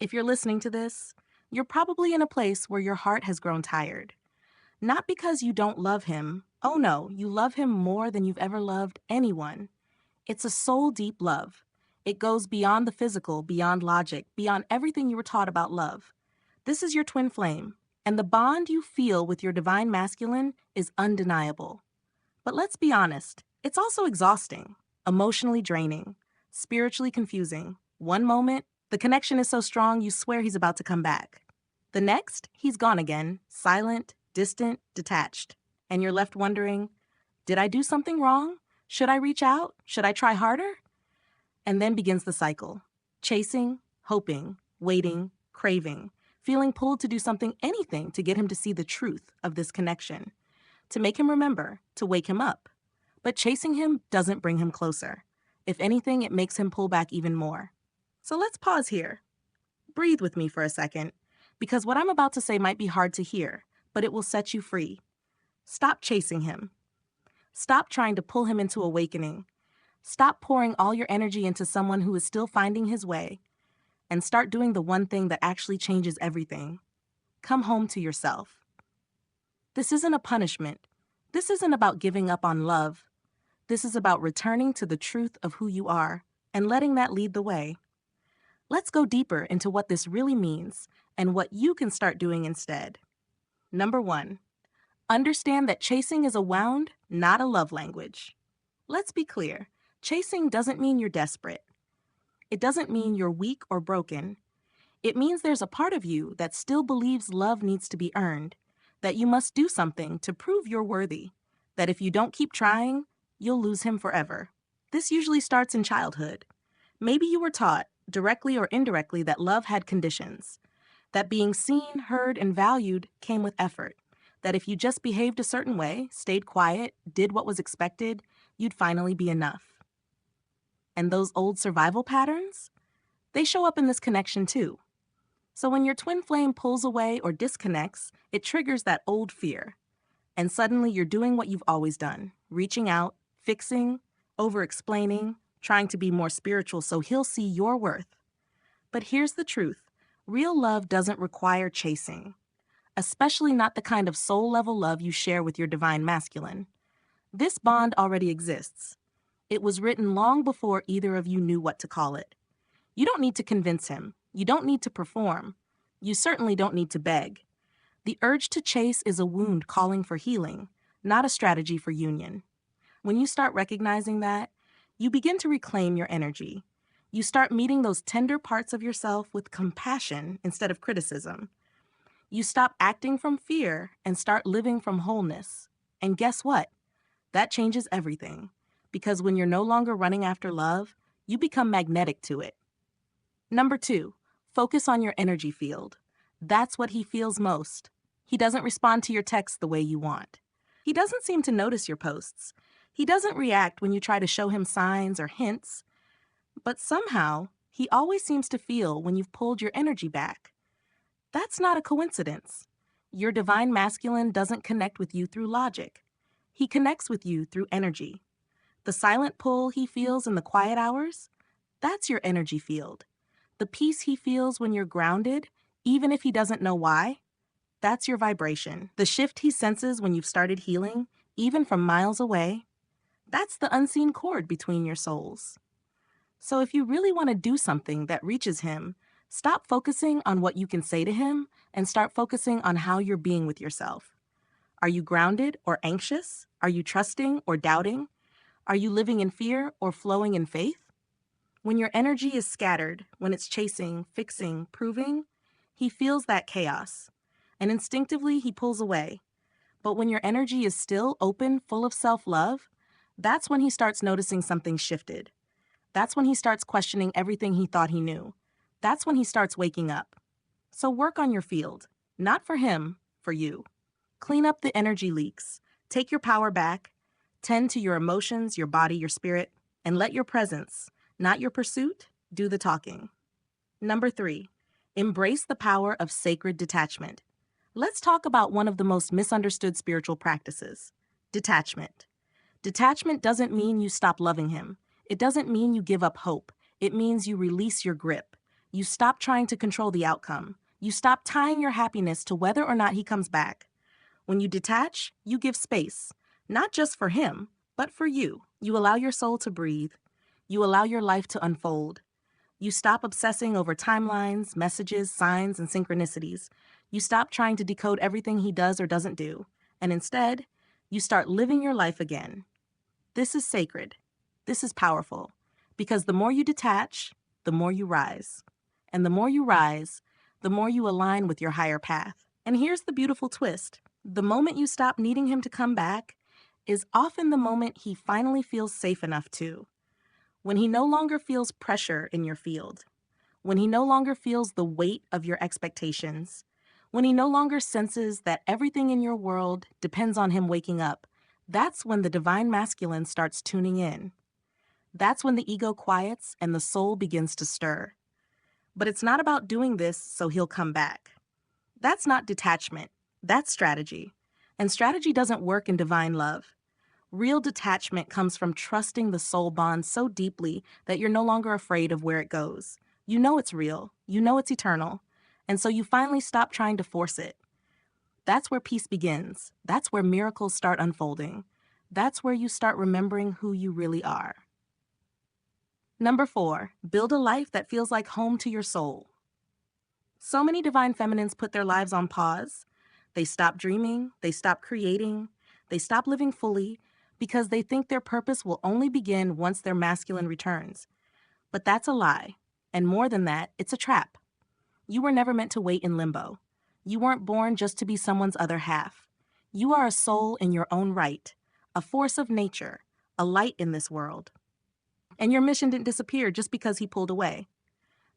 If you're listening to this, you're probably in a place where your heart has grown tired. Not because you don't love him. Oh no, you love him more than you've ever loved anyone. It's a soul deep love. It goes beyond the physical, beyond logic, beyond everything you were taught about love. This is your twin flame, and the bond you feel with your divine masculine is undeniable. But let's be honest, it's also exhausting, emotionally draining, spiritually confusing. One moment, the connection is so strong you swear he's about to come back. The next, he's gone again, silent, distant, detached. And you're left wondering, did I do something wrong? Should I reach out? Should I try harder? And then begins the cycle. Chasing, hoping, waiting, craving, feeling pulled to do something, anything to get him to see the truth of this connection, to make him remember, to wake him up. But chasing him doesn't bring him closer. If anything, it makes him pull back even more. So let's pause here. Breathe with me for a second, because what I'm about to say might be hard to hear, but it will set you free. Stop chasing him. Stop trying to pull him into awakening. Stop pouring all your energy into someone who is still finding his way, and start doing the one thing that actually changes everything. Come home to yourself. This isn't a punishment. This isn't about giving up on love. This is about returning to the truth of who you are and letting that lead the way. Let's go deeper into what this really means and what you can start doing instead. Number 1, understand that chasing is a wound, not a love language. Let's be clear. Chasing doesn't mean you're desperate. It doesn't mean you're weak or broken. It means there's a part of you that still believes love needs to be earned, that you must do something to prove you're worthy, that if you don't keep trying, you'll lose him forever. This usually starts in childhood. Maybe you were taught, directly or indirectly, that love had conditions, that being seen, heard, and valued came with effort, that if you just behaved a certain way, stayed quiet, did what was expected, you'd finally be enough. And those old survival patterns? They show up in this connection too. So when your twin flame pulls away or disconnects, it triggers that old fear. And suddenly you're doing what you've always done, reaching out, fixing, over-explaining, trying to be more spiritual so he'll see your worth. But here's the truth. Real love doesn't require chasing, especially not the kind of soul-level love you share with your divine masculine. This bond already exists. It was written long before either of you knew what to call it. You don't need to convince him. You don't need to perform. You certainly don't need to beg. The urge to chase is a wound calling for healing, not a strategy for union. When you start recognizing that, you begin to reclaim your energy. You start meeting those tender parts of yourself with compassion instead of criticism. You stop acting from fear and start living from wholeness. And guess what? That changes everything. Because when you're no longer running after love, you become magnetic to it. Number 2, focus on your energy field. That's what he feels most. He doesn't respond to your texts the way you want. He doesn't seem to notice your posts. He doesn't react when you try to show him signs or hints. But somehow, he always seems to feel when you've pulled your energy back. That's not a coincidence. Your divine masculine doesn't connect with you through logic. He connects with you through energy. The silent pull he feels in the quiet hours, that's your energy field. The peace he feels when you're grounded, even if he doesn't know why, that's your vibration. The shift he senses when you've started healing, even from miles away, that's the unseen cord between your souls. So if you really want to do something that reaches him, stop focusing on what you can say to him and start focusing on how you're being with yourself. Are you grounded or anxious? Are you trusting or doubting? Are you living in fear or flowing in faith? When your energy is scattered, when it's chasing, fixing, proving, he feels that chaos. And instinctively, he pulls away. But when your energy is still open, full of self-love, that's when he starts noticing something shifted. That's when he starts questioning everything he thought he knew. That's when he starts waking up. So work on your field. Not for him, for you. Clean up the energy leaks. Take your power back. Tend to your emotions, your body, your spirit, and let your presence, not your pursuit, do the talking. Number 3, embrace the power of sacred detachment. Let's talk about one of the most misunderstood spiritual practices, detachment. Detachment doesn't mean you stop loving him. It doesn't mean you give up hope. It means you release your grip. You stop trying to control the outcome. You stop tying your happiness to whether or not he comes back. When you detach, you give space, not just for him, but for you. You allow your soul to breathe. You allow your life to unfold. You stop obsessing over timelines, messages, signs, and synchronicities. You stop trying to decode everything he does or doesn't do. And instead, you start living your life again. This is sacred. This is powerful. Because the more you detach, the more you rise. And the more you rise, the more you align with your higher path. And here's the beautiful twist. The moment you stop needing him to come back is often the moment he finally feels safe enough to. When he no longer feels pressure in your field. When he no longer feels the weight of your expectations. When he no longer senses that everything in your world depends on him waking up. That's when the divine masculine starts tuning in. That's when the ego quiets and the soul begins to stir. But it's not about doing this so he'll come back. That's not detachment. That's strategy. And strategy doesn't work in divine love. Real detachment comes from trusting the soul bond so deeply that you're no longer afraid of where it goes. You know it's real. You know it's eternal. And so you finally stop trying to force it. That's where peace begins. That's where miracles start unfolding. That's where you start remembering who you really are. Number 4, build a life that feels like home to your soul. So many divine feminines put their lives on pause. They stop dreaming, they stop creating, they stop living fully because they think their purpose will only begin once their masculine returns. But that's a lie. And more than that, it's a trap. You were never meant to wait in limbo. You weren't born just to be someone's other half. You are a soul in your own right, a force of nature, a light in this world. And your mission didn't disappear just because he pulled away.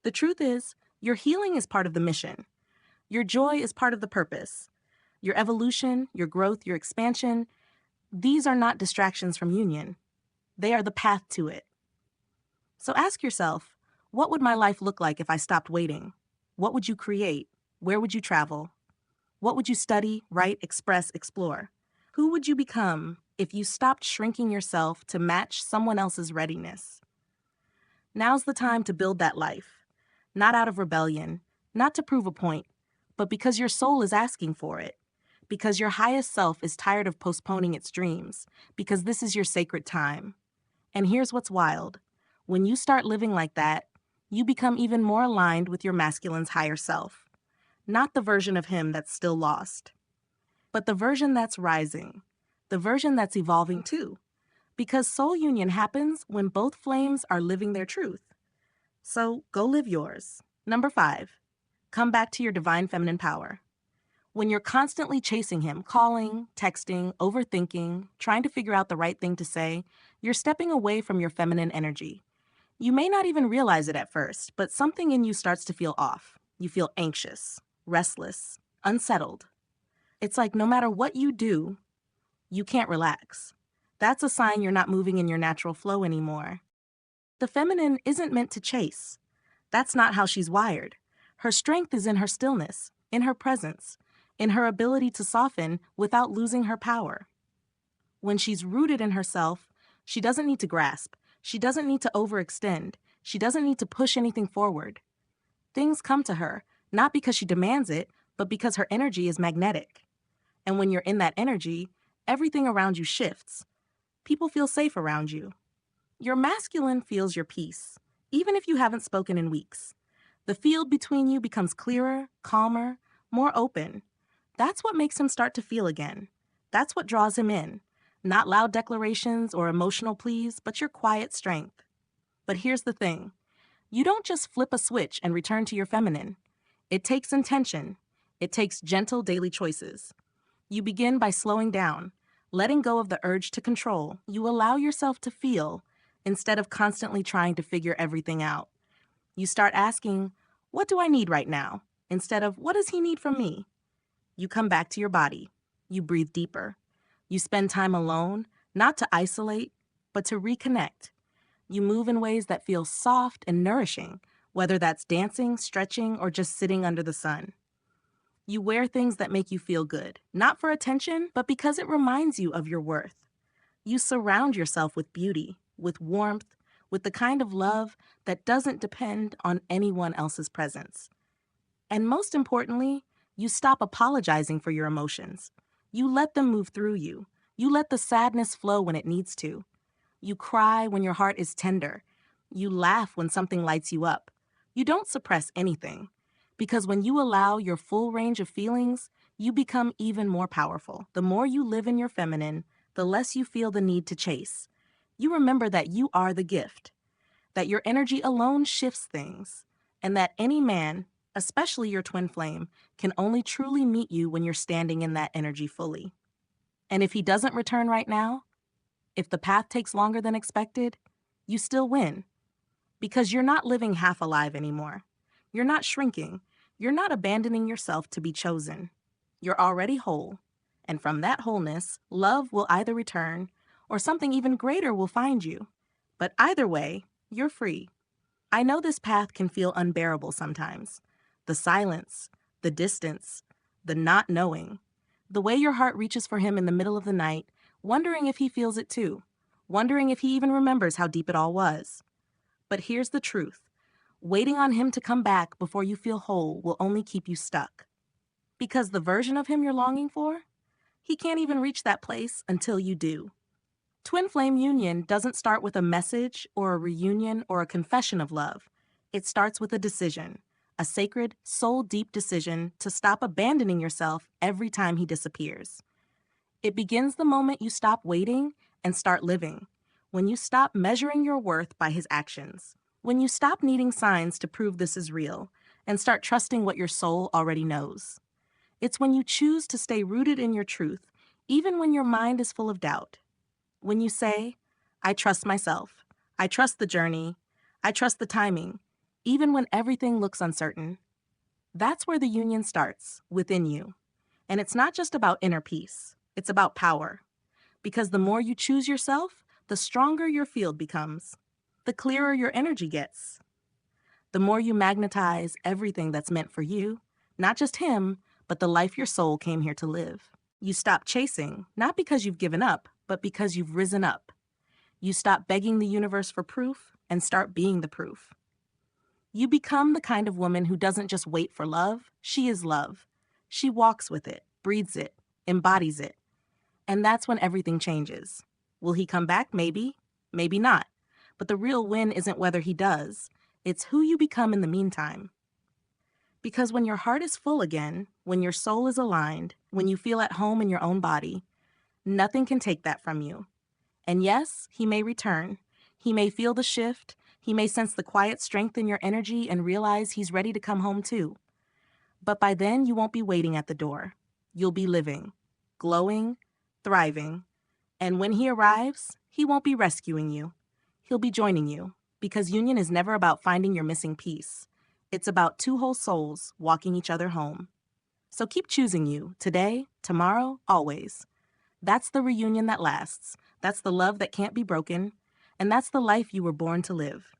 The truth is, your healing is part of the mission. Your joy is part of the purpose. Your evolution, your growth, your expansion, these are not distractions from union. They are the path to it. So ask yourself, what would my life look like if I stopped waiting? What would you create? Where would you travel? What would you study, write, express, explore? Who would you become if you stopped shrinking yourself to match someone else's readiness? Now's the time to build that life. Not out of rebellion, not to prove a point, but because your soul is asking for it. Because your highest self is tired of postponing its dreams. Because this is your sacred time. And here's what's wild. When you start living like that, you become even more aligned with your masculine's higher self. Not the version of him that's still lost, but the version that's rising, the version that's evolving too. Because soul union happens when both flames are living their truth. So go live yours. Number 5, come back to your divine feminine power. When you're constantly chasing him, calling, texting, overthinking, trying to figure out the right thing to say, you're stepping away from your feminine energy. You may not even realize it at first, but something in you starts to feel off. You feel anxious, restless, unsettled. It's like no matter what you do, you can't relax. That's a sign you're not moving in your natural flow anymore. The feminine isn't meant to chase. That's not how she's wired. Her strength is in her stillness, in her presence, in her ability to soften without losing her power. When she's rooted in herself, she doesn't need to grasp. She doesn't need to overextend. She doesn't need to push anything forward. Things come to her, not because she demands it, but because her energy is magnetic. And when you're in that energy, everything around you shifts. People feel safe around you. Your masculine feels your peace, even if you haven't spoken in weeks. The field between you becomes clearer, calmer, more open. That's what makes him start to feel again. That's what draws him in. Not loud declarations or emotional pleas, but your quiet strength. But here's the thing. You don't just flip a switch and return to your feminine. It takes intention. It takes gentle daily choices. You begin by slowing down, letting go of the urge to control. You allow yourself to feel instead of constantly trying to figure everything out. You start asking, what do I need right now? Instead of, what does he need from me? You come back to your body. You breathe deeper. You spend time alone, not to isolate, but to reconnect. You move in ways that feel soft and nourishing, whether that's dancing, stretching, or just sitting under the sun. You wear things that make you feel good, not for attention, but because it reminds you of your worth. You surround yourself with beauty, with warmth, with the kind of love that doesn't depend on anyone else's presence. And most importantly, you stop apologizing for your emotions. You let them move through you. You let the sadness flow when it needs to. You cry when your heart is tender. You laugh when something lights you up. You don't suppress anything. Because when you allow your full range of feelings, you become even more powerful. The more you live in your feminine, the less you feel the need to chase. You remember that you are the gift, that your energy alone shifts things, and that any man, especially your twin flame, can only truly meet you when you're standing in that energy fully. And if he doesn't return right now, if the path takes longer than expected, you still win. Because you're not living half alive anymore. You're not shrinking. You're not abandoning yourself to be chosen. You're already whole. And from that wholeness, love will either return or something even greater will find you. But either way, you're free. I know this path can feel unbearable sometimes. The silence, the distance, the not knowing. The way your heart reaches for him in the middle of the night, wondering if he feels it too. Wondering if he even remembers how deep it all was. But here's the truth. Waiting on him to come back before you feel whole will only keep you stuck. Because the version of him you're longing for, he can't even reach that place until you do. Twin flame union doesn't start with a message or a reunion or a confession of love. It starts with a decision, a sacred, soul-deep decision to stop abandoning yourself every time he disappears. It begins the moment you stop waiting and start living, when you stop measuring your worth by his actions, when you stop needing signs to prove this is real and start trusting what your soul already knows. It's when you choose to stay rooted in your truth, even when your mind is full of doubt. When you say, I trust myself, I trust the journey, I trust the timing, even when everything looks uncertain. That's where the union starts, within you. And it's not just about inner peace, it's about power. Because the more you choose yourself, the stronger your field becomes, the clearer your energy gets. The more you magnetize everything that's meant for you, not just him, but the life your soul came here to live. You stop chasing, not because you've given up, but because you've risen up. You stop begging the universe for proof and start being the proof. You become the kind of woman who doesn't just wait for love, she is love. She walks with it, breathes it, embodies it. And that's when everything changes. Will he come back? Maybe. Maybe not. But the real win isn't whether he does. It's who you become in the meantime. Because when your heart is full again, when your soul is aligned, when you feel at home in your own body, nothing can take that from you. And yes, he may return. He may feel the shift. He may sense the quiet strength in your energy and realize he's ready to come home too. But by then, you won't be waiting at the door. You'll be living, glowing, thriving. And when he arrives, he won't be rescuing you. He'll be joining you, because union is never about finding your missing piece. It's about two whole souls walking each other home. So keep choosing you, today, tomorrow, always. That's the reunion that lasts. That's the love that can't be broken. And that's the life you were born to live.